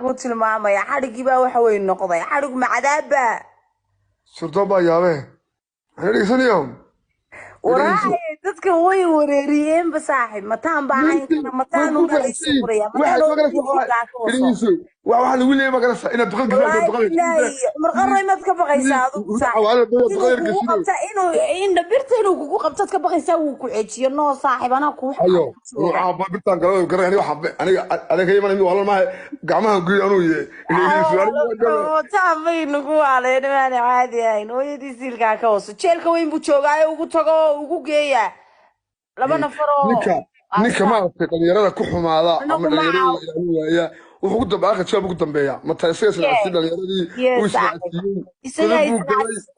كوت الماما يا حرق يبا وحوين نقضي حرق مع ذابة سلطان يا به انا لي سنيوم وراي dadka way wareeriyeen basaaxib mataan baa hayn kana mataan u dhalaysan waraya mataan oo diisiga ka waso waxa lagu leeyahay magarasa ina duqan والله بالله عمر قرر ما تكبغيسا ادو صاحب inuu qabta inuu birta inuu kugu qabto ka baqaysa uu ku xeejiyo noo saaxib ana ku ayo waxa birtan galo garan waxa aniga iman wala ma gacmaha guud anuu yeey taabay nagu waalay niman caadi ah inuu yidi silka ka waso jeelka weyn buu joogay ugu tago ugu geeya laba nafaro ninka ma aragtay dhalinyarada ku xumaada ama dhalinyarada ilaalinaya wuxuu dabaaqa jab ugu dambeeya mata isaga sida dhalinyaradi uu ismaaciyay isaga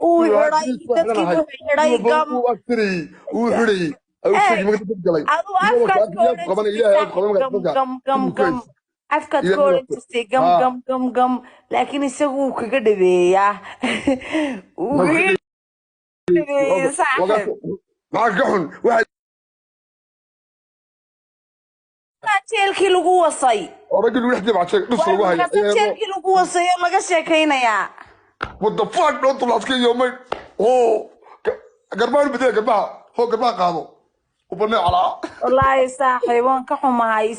uu xiray dadkii uu xiray gam uu xiray أو شيء ما قدرت تقلي. قم أفكار كورن تستي قم لكن يسووا كقدر بيا. صح. معك جحن واحد. تيل كيلو قوة صي. الرجل واحد يبعث شيء نص الواحد. تيل كيلو قوة صي ما قصي كينا يا. What the fuck نط طلعت كي يومين. أوه. قربان بدي قربها هو قربها قاضو. وبني على والله صاحي وان كحوم هاي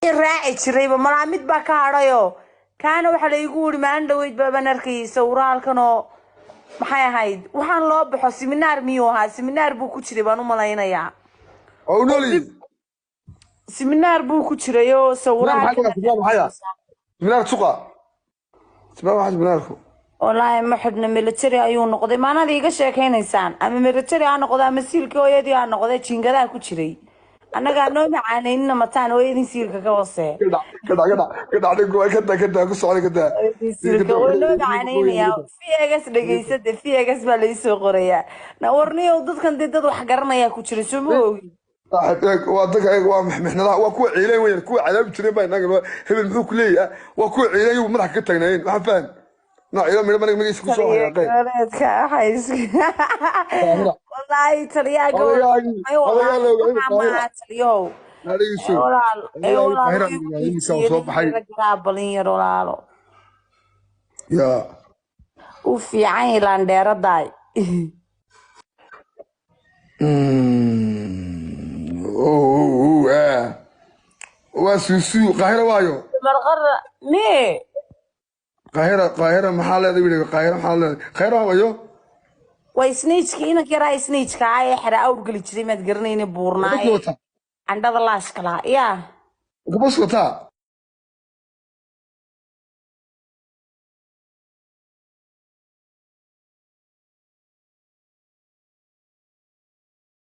الراعي شريبه مرامد بكاريو كانوا waxa la igu wuri maan dhaweyd baaban arkay sawiraalkano maxay ahayd waxaan loo baxo seminar miyo ha seminar buu ku jiray baan u malaynayaa oo noli seminar buu ku jiray oo sawiraalka seminar suqa seminar والله ما حدنا ميلتري ayuu noqday maanada iga sheekeynaysaan ama military aan noqday ama siilka hooyadii aan noqday jingada ku jiray anaga noo macaanayna mataan hooyadii siilka ka hoosee kada dhigo ku socday kada siilka oo noo macaanayna fiigas dhageysada fiigas baa la soo qoraya na warniyo dadkan dad wax garanaya ku jiray soo ma ogi صاحبك وادك ومحنا وكو عيلين وين كو عذاب جرين باي نغ هبل محو كليه وكو عيلين ومدح كتغنين ما فاهم نوع عيلين من ما يسكو سو حقيقي ka hays والله تريا قول ما تريو ناريسو يا وفي عين لاندير داي واسوسو قاهرة وايو مرغرة مي قاهرة محل هذا بيقول قاهرة وايو ويسنيتشكي إنك يراي سنيتشكا عاي حرا أول قلت شري ما تقرنيني بورناي عند الله شكلها يا قبص وتا